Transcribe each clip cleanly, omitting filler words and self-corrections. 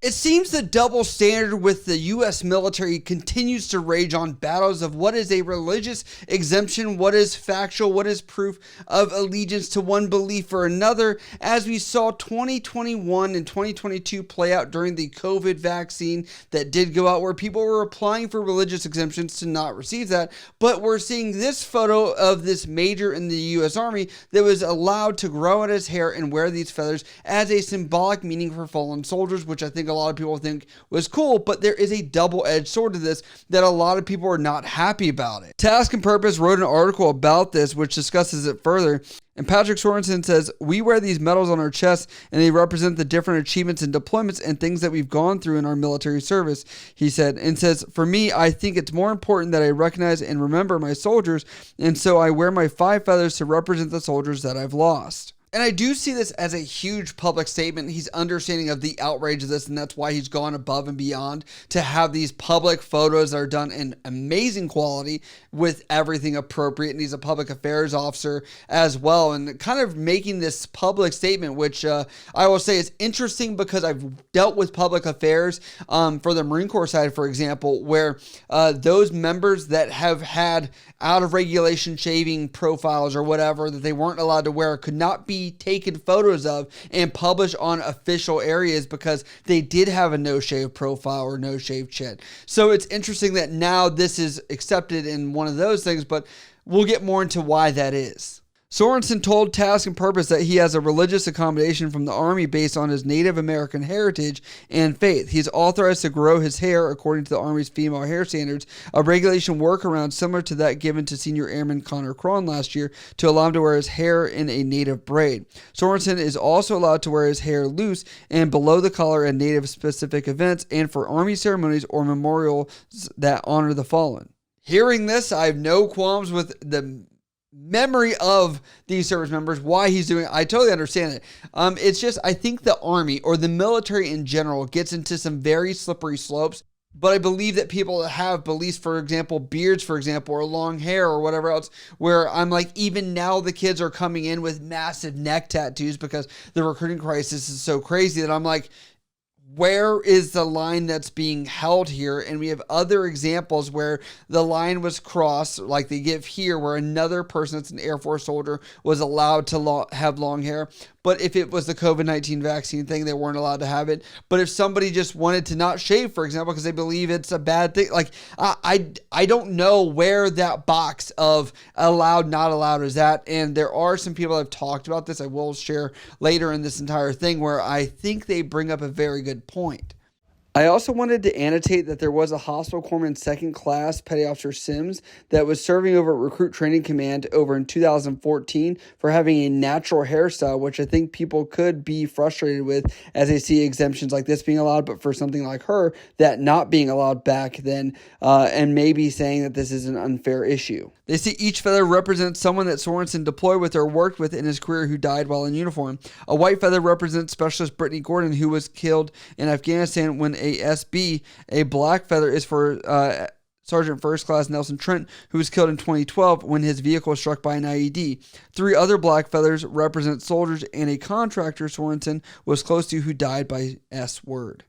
It seems the double standard with the U.S. military continues to rage on battles of what is a religious exemption, what is factual, what is proof of allegiance to one belief or another, as we saw 2021 and 2022 play out during the COVID vaccine that did go out, where people were applying for religious exemptions to not receive that. But we're seeing this photo of this major in the U.S. Army that was allowed to grow out his hair and wear these feathers as a symbolic meaning for fallen soldiers, which I think a lot of people think was cool, but there is a double-edged sword to this that a lot of people are not happy about it. Task and Purpose wrote an article about this, which discusses it further. And Patrick Sorensen says, "We wear these medals on our chests and they represent the different achievements and deployments and things that we've gone through in our military service," he said, and says, "For me, I think it's more important that I recognize and remember my soldiers, and so I wear my 5 feathers to represent the soldiers that I've lost." And I do see this as a huge public statement. He's understanding of the outrage of this, and that's why he's gone above and beyond to have these public photos that are done in amazing quality with everything appropriate. And he's a public affairs officer as well, and kind of making this public statement, which I will say is interesting because I've dealt with public affairs for the Marine Corps side, for example, where those members that have had out of regulation shaving profiles or whatever that they weren't allowed to wear could not be taken photos of and published on official areas because they did have a no-shave profile or no-shave chin. So it's interesting that now this is accepted in one of those things, but we'll get more into why that is. Sorensen told Task and Purpose that he has a religious accommodation from the Army based on his Native American heritage and faith. He's authorized to grow his hair according to the Army's female hair standards, a regulation workaround similar to that given to Senior Airman Connor Cron last year to allow him to wear his hair in a native braid. Sorensen is also allowed to wear his hair loose and below the collar at Native-specific events and for Army ceremonies or memorials that honor the fallen. Hearing this, I have no qualms with the memory of these service members, why he's doing it. I totally understand it. It's just, I think the Army or the military in general gets into some very slippery slopes, but I believe that people that have beliefs, for example, beards, for example, or long hair or whatever else, where I'm like, even now the kids are coming in with massive neck tattoos because the recruiting crisis is so crazy that I'm like, where is the line that's being held here? And we have other examples where the line was crossed, like they give here, where another person that's an Air Force soldier was allowed to have long hair. But if it was the COVID-19 vaccine thing, they weren't allowed to have it. But if somebody just wanted to not shave, for example, because they believe it's a bad thing, like I don't know where that box of allowed, not allowed is at. And there are some people that have talked about this. I will share later in this entire thing where I think they bring up a very good point. I also wanted to annotate that there was a hospital corpsman second class Petty Officer Sims that was serving over at Recruit Training Command over in 2014 for having a natural hairstyle, which I think people could be frustrated with as they see exemptions like this being allowed, but for something like her, that not being allowed back then, and maybe saying that this is an unfair issue. They see each feather represents someone that Sorensen deployed with or worked with in his career who died while in uniform. A white feather represents Specialist Brittany Gordon, who was killed in Afghanistan when a SB. A black feather is for Sergeant First Class Nelson Trent, who was killed in 2012 when his vehicle was struck by an IED. 3 other black feathers represent soldiers and a contractor Sorensen was close to who died by S-word.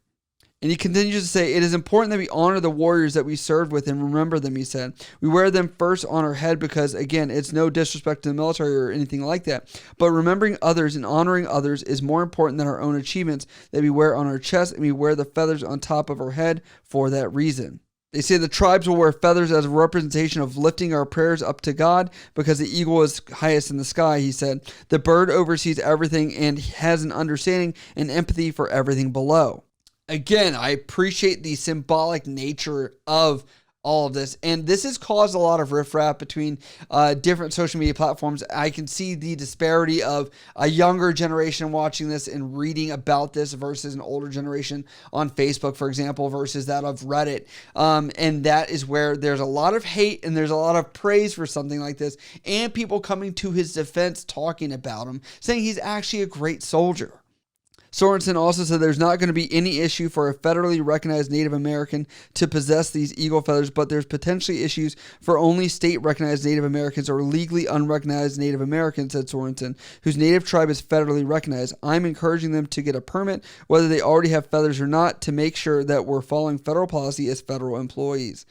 And he continues to say, "It is important that we honor the warriors that we served with and remember them," he said. "We wear them first on our head because, again, it's no disrespect to the military or anything like that. But remembering others and honoring others is more important than our own achievements that we wear on our chest, and we wear the feathers on top of our head for that reason." They say the tribes will wear feathers as a representation of lifting our prayers up to God because the eagle is highest in the sky, he said. The bird oversees everything and has an understanding and empathy for everything below. Again, I appreciate the symbolic nature of all of this, and this has caused a lot of riffraff between different social media platforms. I can see the disparity of a younger generation watching this and reading about this versus an older generation on Facebook, for example, versus that of Reddit. And that is where there's a lot of hate and there's a lot of praise for something like this, and people coming to his defense talking about him, saying he's actually a great soldier. Sorensen also said there's not going to be any issue for a federally recognized Native American to possess these eagle feathers, but there's potentially issues for only state-recognized Native Americans or legally unrecognized Native Americans, said Sorensen, whose native tribe is federally recognized. I'm encouraging them to get a permit, whether they already have feathers or not, to make sure that we're following federal policy as federal employees.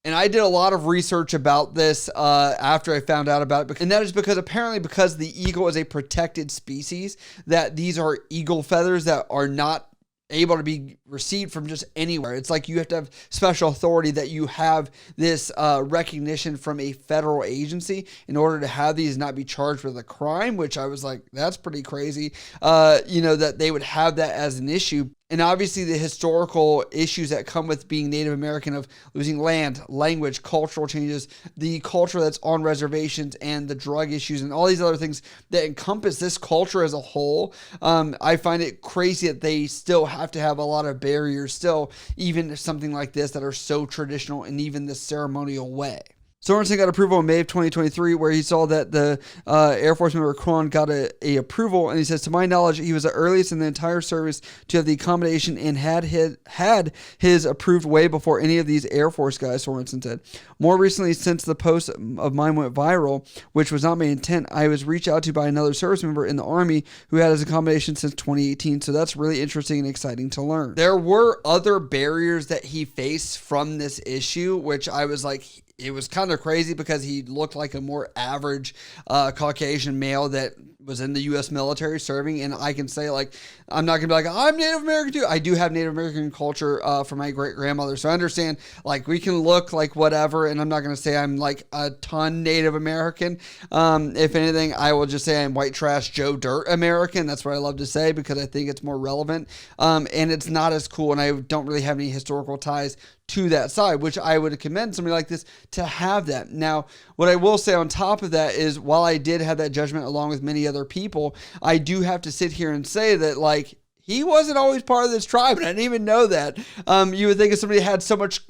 And I did a lot of research about this after I found out about it. And that is because apparently because the eagle is a protected species, that these are eagle feathers that are not able to be received from just anywhere. It's like you have to have special authority, that you have this recognition from a federal agency in order to have these not be charged with a crime, which I was like, that's pretty crazy, that they would have that as an issue. And obviously the historical issues that come with being Native American, of losing land, language, cultural changes, the culture that's on reservations, and the drug issues and all these other things that encompass this culture as a whole. I find it crazy that they still have to have a lot of barriers still, even something like this, that are so traditional and even the ceremonial way. Sorensen got approval in May of 2023, where he saw that the Air Force member Kron got a approval, and he says, to my knowledge, he was the earliest in the entire service to have the accommodation and had his approved way before any of these Air Force guys, Sorensen said. More recently, since the post of mine went viral, which was not my intent, I was reached out to by another service member in the Army who had his accommodation since 2018, so that's really interesting and exciting to learn. There were other barriers that he faced from this issue, which I was like, it was kind of crazy because he looked like a more average Caucasian male that was in the U.S. military serving. And I can say, like, I'm not going to be like, I'm Native American too. I do have Native American culture from my great-grandmother. So I understand, like, we can look like whatever. And I'm not going to say I'm like a ton Native American. If anything, I will just say I'm white trash Joe Dirt American. That's what I love to say because I think it's more relevant. And it's not as cool. And I don't really have any historical ties to that side, which I would commend somebody like this to have that. Now, what I will say on top of that is, while I did have that judgment along with many other people, I do have to sit here and say that, like, he wasn't always part of this tribe, and I didn't even know that. You would think if somebody had so much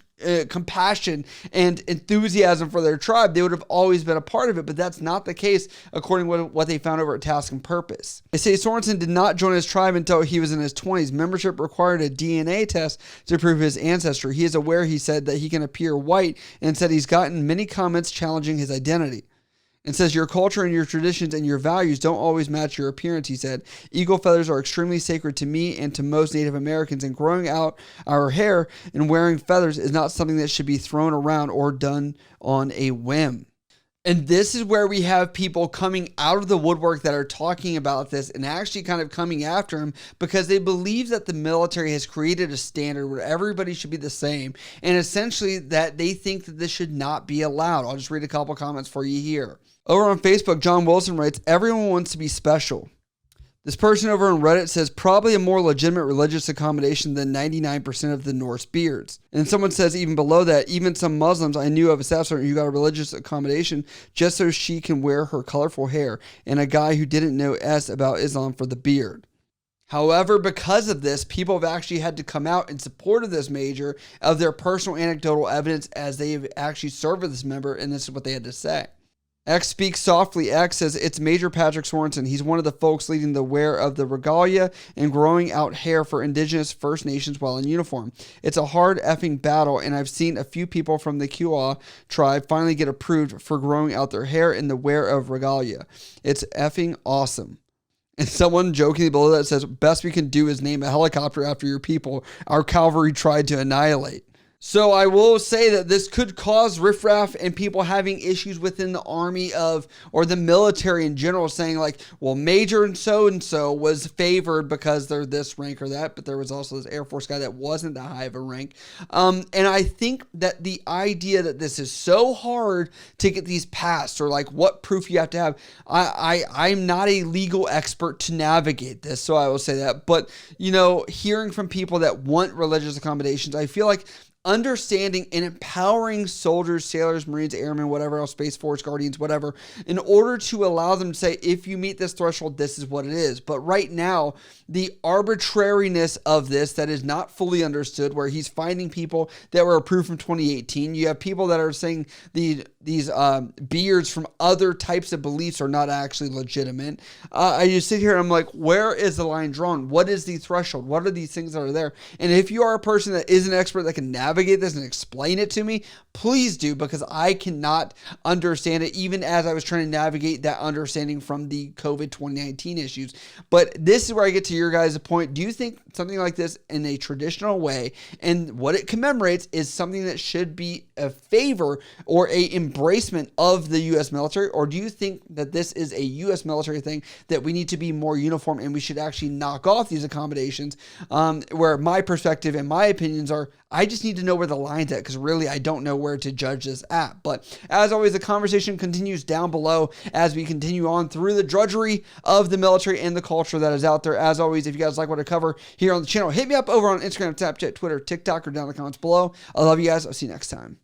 compassion and enthusiasm for their tribe, they would have always been a part of it, but that's not the case according to what they found over at Task and Purpose. They say Sorensen did not join his tribe until he was in his 20s. Membership required a DNA test to prove his ancestry. He is aware, he said, that he can appear white, and said he's gotten many comments challenging his identity. And says, your culture and your traditions and your values don't always match your appearance, he said. Eagle feathers are extremely sacred to me and to most Native Americans, and growing out our hair and wearing feathers is not something that should be thrown around or done on a whim. And this is where we have people coming out of the woodwork that are talking about this and actually kind of coming after him because they believe that the military has created a standard where everybody should be the same, and essentially that they think that this should not be allowed. I'll just read a couple comments for you here. Over on Facebook, John Wilson writes, everyone wants to be special. This person over on Reddit says, probably a more legitimate religious accommodation than 99% of the Norse beards. And someone says, even below that, even some Muslims I knew of a staff sergeant who got a religious accommodation just so she can wear her colorful hair, and a guy who didn't know S about Islam for the beard. However, because of this, people have actually had to come out in support of this major of their personal anecdotal evidence as they've actually served with this member, and this is what they had to say. X Speaks Softly X says, it's Major Patrick Sorensen. He's one of the folks leading the wear of the regalia and growing out hair for Indigenous First Nations while in uniform. It's a hard effing battle, and I've seen a few people from the Kiowa tribe finally get approved for growing out their hair in the wear of regalia. It's effing awesome. And someone jokingly below that says, best we can do is name a helicopter after your people our cavalry tried to annihilate. So I will say that this could cause riffraff and people having issues within the army or the military in general, saying like, well, Major and so was favored because they're this rank or that, but there was also this Air Force guy that wasn't that high of a rank. And I think that the idea that this is so hard to get these passed, or like what proof you have to have, I'm not a legal expert to navigate this, so I will say that. But, hearing from people that want religious accommodations, I feel like understanding and empowering soldiers, sailors, Marines, airmen, whatever else, Space Force, Guardians, whatever, in order to allow them to say, if you meet this threshold, this is what it is. But right now, the arbitrariness of this that is not fully understood, where he's finding people that were approved from 2018. You have people that are saying the beards from other types of beliefs are not actually legitimate. I just sit here and I'm like, where is the line drawn? What is the threshold? What are these things that are there? And if you are a person that is an expert that can navigate this and explain it to me, please do, because I cannot understand it, even as I was trying to navigate that understanding from the COVID 2019 issues. But this is where I get to your guys' point. Do you think something like this in a traditional way and what it commemorates is something that should be a favor or a embracement of the U.S. military? Or do you think that this is a U.S. military thing that we need to be more uniform and we should actually knock off these accommodations? Where my perspective and my opinions are, I just need to know where the line's at, because really I don't know where to judge this at. But as always, the conversation continues down below as we continue on through the drudgery of the military and the culture that is out there. As always, if you guys like what I cover here on the channel, hit me up over on Instagram, Snapchat, Twitter, TikTok, or down in the comments below. I love you guys. I'll see you next time.